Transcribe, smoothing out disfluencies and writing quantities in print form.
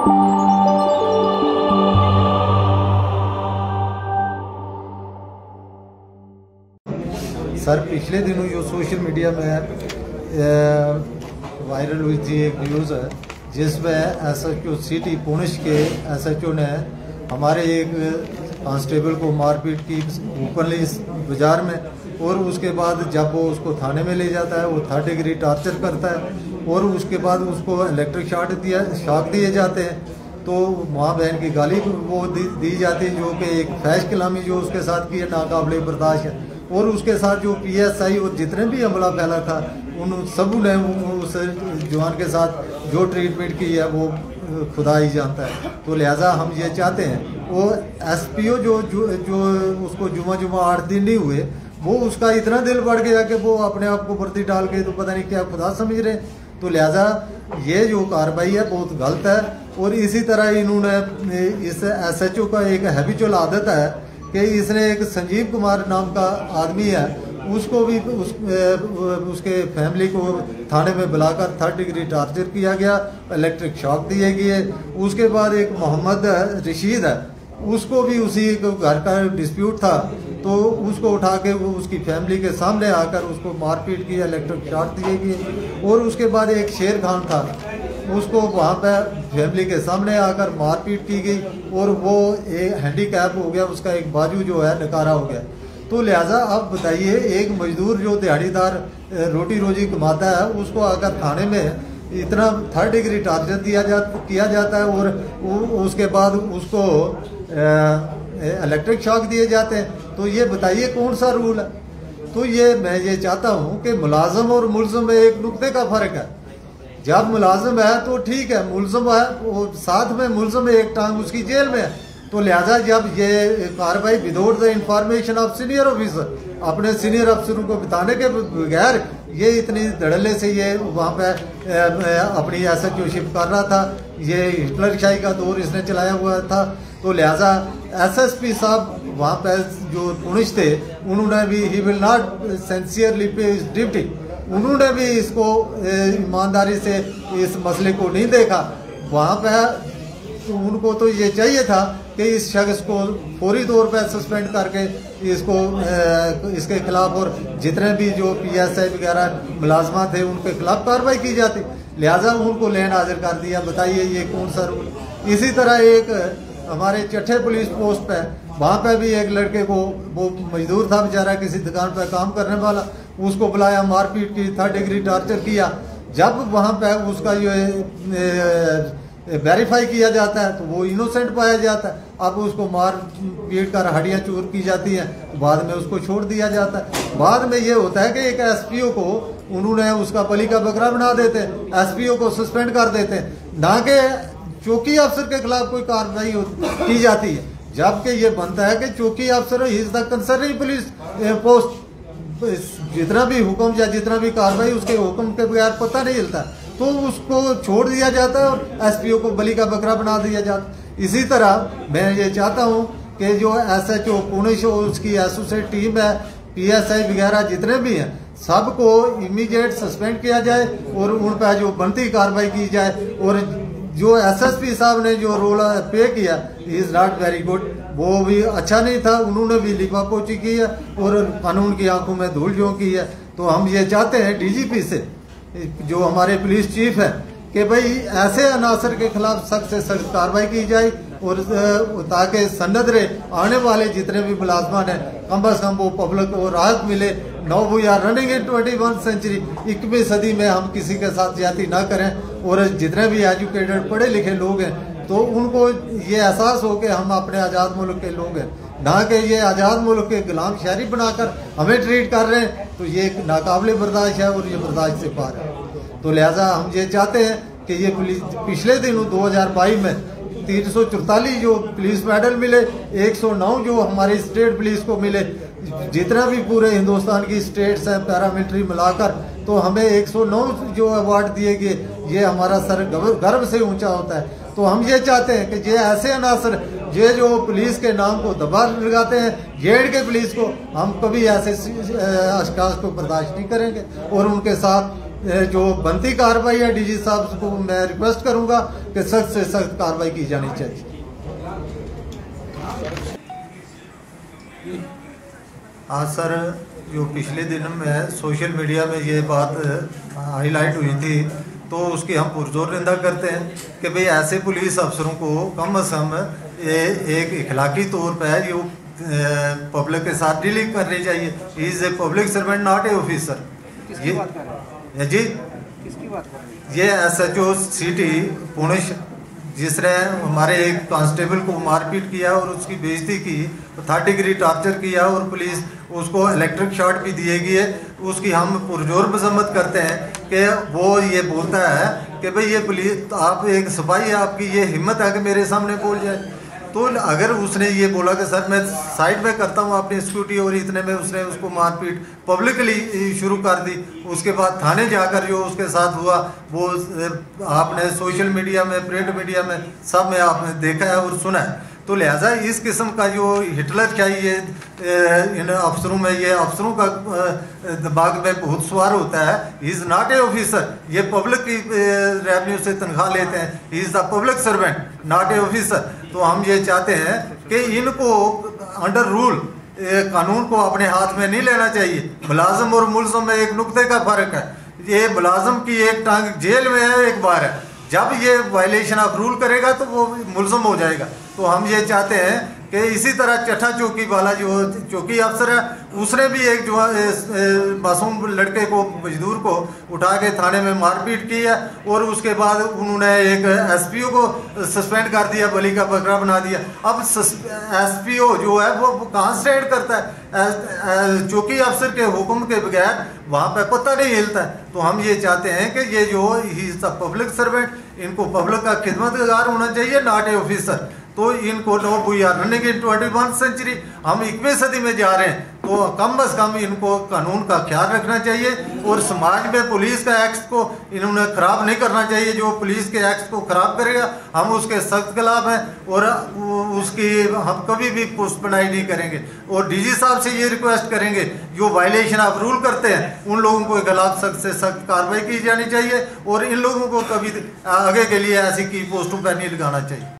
Sir, पिछले दिनों जो सोशल मीडिया में वायरल हुई थी एक न्यूज़ है जिसमें SHO सिटी पुणे के SHO ने हमारे एक कांस्टेबल को मारपीट की ओपनली बाजार में, और उसके बाद जब वो उसको थाने में ले जाता है वो 3rd डिग्री टार्चर करता है और उसके बाद उसको इलेक्ट्रिक शॉक दिए जाते हैं। तो माँ बहन की गाली वो दी जाती है, जो कि एक फैश कलामी जो उसके साथ की है नाकाबिले बर्दाश्त है। और उसके साथ जो PSI और जितने भी हमला फैला था उन सब ने उस जवान के साथ जो ट्रीटमेंट की है वो खुदा ही जानता है। तो लिहाजा हम ये चाहते हैं वो SPO जो उसको जुमा 8 दिन नहीं हुए, वो उसका इतना दिल बढ़ गया कि वो अपने आप को वर्दी डाल के तो पता नहीं क्या खुदा समझ रहे। तो लिहाजा ये जो कार्रवाई है बहुत गलत है। और इसी तरह इन्होंने इस SHO का एक हैबिचुअल आदत है कि इसने एक संजीव कुमार नाम का आदमी है, उसको भी उसके फैमिली को थाने में बुलाकर 3rd डिग्री टार्चर किया गया, इलेक्ट्रिक शॉक दिए गए। उसके बाद एक मोहम्मद रशीद है, उसको भी उसी घर का डिस्प्यूट था तो उसको उठा के उसकी फैमिली के सामने आकर उसको मारपीट की, इलेक्ट्रिक शॉक दिए गए। और उसके बाद एक शेर खान था, उसको वहाँ पे फैमिली के सामने आकर मारपीट की गई और वो एक हैंडीकैप हो गया, उसका एक बाजू जो है नकारा हो गया। तो लिहाजा अब बताइए, एक मजदूर जो दिहाड़ीदार रोटी रोजी कमाता है उसको अगर थाने में इतना 3rd डिग्री टार्चर किया जाता है और उसके बाद उसको इलेक्ट्रिक शॉक दिए जाते हैं, तो ये बताइए कौन सा रूल है। तो ये मैं ये चाहता हूँ कि मुलाजम और मुलजम में एक नुक्ते का फर्क है। जब मुलाजिम है तो ठीक है, मुलजम है वो साथ में मुलजम एक टांग उसकी जेल में है। तो लिहाजा जब ये कार्रवाई without the information of senior officer, अपने सीनियर अफसरों को बताने के बगैर ये इतनी धड़ल्ले से ये वहाँ पे अपनी SHO शिप कर रहा था, ये हिटलरशाही का दौर इसने चलाया हुआ था। तो लिहाजा SSP साहब वहाँ पे जो पुणे थे उन्होंने भी ही विल नॉट सिंसियरली पे हिज ड्यूटी, उन्होंने भी इसको ईमानदारी से इस मसले को नहीं देखा। वहाँ पे तो उनको तो ये चाहिए था कि इस शख्स को फौरी तौर पर सस्पेंड करके इसको इसके खिलाफ और जितने भी जो PSI वगैरह मुलाजमा थे उनके खिलाफ कार्रवाई की जाती, लिहाजा उनको लैंड हाजिर कर दिया। बताइए ये कौन सा रूल। इसी तरह एक हमारे चट्ठे पुलिस पोस्ट पे, वहाँ पे भी एक लड़के को, वो मजदूर था बेचारा किसी दुकान पर काम करने वाला, उसको बुलाया, मारपीट की, 3rd डिग्री टार्चर किया। जब वहाँ पे उसका जो वेरीफाई किया जाता है तो वो इनोसेंट पाया जाता है। अब उसको मार पीट कर हड्डियाँ चूर की जाती हैं, बाद में उसको छोड़ दिया जाता है। बाद में ये होता है कि एक SPO को उन्होंने उसका बलि का बकरा बना देते हैं, SPO को सस्पेंड कर देते हैं, ना कि चौकी अफसर के खिलाफ कोई कार्रवाई की जाती है। जबकि ये बनता है कि चौकी अफसर is the concerning police post, जितना भी हुक्म या जितना भी कार्रवाई उसके हुक्म के बगैर पता नहीं चलता, तो उसको छोड़ दिया जाता है और SPO को बलि का बकरा बना दिया जाता है। इसी तरह मैं ये चाहता हूँ कि जो SHO पुणे उसकी एसोसिएट टीम है, PSI वगैरह जितने भी हैं, सबको इमीडिएट सस्पेंड किया जाए और उन पर जो बनती कार्रवाई की जाए। और जो SSP साहब ने जो रोल पे किया इज नॉट वेरी गुड, वो भी अच्छा नहीं था, उन्होंने भी लिपापोची की है और कानून की आंखों में धूल झोंकी है। तो हम ये चाहते हैं DGP से, जो हमारे पुलिस चीफ है, कि भाई ऐसे अनासर के खिलाफ सख्त से सख्त कार्रवाई की जाए और ताकि सनद रहे आने वाले जितने भी मुलाजमान हैं कम अज कम वो पब्लिक को राहत मिले। No we are running in 21st century, 21वीं सदी में हम किसी के साथ ज्यादती ना करें। और जितने भी एजुकेटेड पढ़े लिखे लोग हैं तो उनको ये एहसास हो कि हम अपने आज़ाद मुल्क के लोग हैं, ना कि ये आज़ाद मुल्क के गुलाम शहरी बनाकर हमें ट्रीट कर रहे हैं। तो ये एक नाकाबिले बर्दाश्त है और ये बर्दाश्त से पार है। तो लिहाजा हम ये चाहते हैं कि ये पिछले दिनों 2022 में 344 जो पुलिस मेडल मिले, 109 जो हमारी स्टेट पुलिस को मिले, जितना भी पूरे हिंदुस्तान की स्टेट्स हैं पैरामिलिट्री मिलाकर, तो हमें 109 जो अवार्ड दिए गए, ये हमारा सर गर्व से ऊंचा होता है। तो हम ये चाहते हैं कि ये ऐसे अनासर ये जो पुलिस के नाम को दबा लगाते हैं, जेड के पुलिस को, हम कभी ऐसे अशखास को बर्दाश्त नहीं करेंगे और उनके साथ जो बनती कार्रवाई है डीजी साहब को मैं रिक्वेस्ट करूंगा कि सख्त से सख्त कार्रवाई की जानी चाहिए। हाँ सर, जो पिछले दिन में सोशल मीडिया में ये बात हाईलाइट हुई थी तो उसकी हम पुरजोर निंदा करते हैं कि भाई ऐसे पुलिस अफसरों को कम से कम एक इखलाकी तौर पर जो पब्लिक के साथ डीलिंग करनी चाहिए। He is a public servant not a officer. ये जी किसकी बात कर रहे हैं? ये SHO सिटी पुणे जिसने हमारे एक कांस्टेबल को मारपीट किया और उसकी बेइज्जती की, 3rd डिग्री टॉर्चर किया और पुलिस उसको इलेक्ट्रिक शॉट भी दिए गए। उसकी हम पुरजोर मजम्मत करते हैं कि वो ये बोलता है कि भाई ये पुलिस, आप एक सिपाही है, आपकी ये हिम्मत है कि मेरे सामने बोल जाए। तो अगर उसने ये बोला कि सर मैं साइड में करता हूँ अपनी स्कूटी, और इतने में उसने उसको मारपीट पब्लिकली शुरू कर दी, उसके बाद थाने जाकर जो उसके साथ हुआ वो आपने सोशल मीडिया में, प्रिंट मीडिया में सब में आपने देखा है और सुना है। तो लिहाजा इस किस्म का जो हिटलर चाहिए इन अफसरों में, ये अफसरों का दिमाग में बहुत सवार होता है। He is not a officer, ये पब्लिक की रेवेन्यू से तनख्वाह लेते हैं। ही is the public servant not a officer. तो हम ये चाहते हैं कि इनको अंडर रूल कानून को अपने हाथ में नहीं लेना चाहिए। मुलाजम और मुल्ज़म में एक नुक्ते का फ़र्क है। ये मुलाजम की एक टांग जेल में है, एक बार है। जब ये वायलेशन ऑफ रूल करेगा तो वो मुल्ज़म हो जाएगा। तो हम ये चाहते हैं कि इसी तरह चट्टा चौकी वाला जो चौकी अफसर है उसने भी एक जो मासूम लड़के को, मजदूर को उठा के थाने में मारपीट की है और उसके बाद उन्होंने एक SPO को सस्पेंड कर दिया, बली का बकरा बना दिया। अब SPO जो है वो कहाँ स्टैंड करता है? चौकी अफसर के हुक्म के बगैर वहाँ पे पता नहीं हिलता है। तो हम ये चाहते हैं कि ये जो he is the public servant, इनको पब्लिक का खिदमतगार होना चाहिए, नॉट ए ऑफिसर। तो इनको no we are running in 21st century, हम 21वीं सदी में जा रहे हैं। तो कम से कम इनको कानून का ख्याल रखना चाहिए और समाज में पुलिस का एक्ट को इन्होंने ख़राब नहीं करना चाहिए। जो पुलिस के एक्ट को ख़राब करेगा हम उसके सख्त खिलाफ हैं और उसकी हम कभी भी पुष्पनाई नहीं करेंगे। और DG साहब से ये रिक्वेस्ट करेंगे, जो वायलेशन ऑफ रूल करते हैं उन लोगों को खिलाफ सख्त से सख्त कार्रवाई की जानी चाहिए और इन लोगों को कभी आगे के लिए ऐसी की पोस्टों पर नहीं लगाना चाहिए।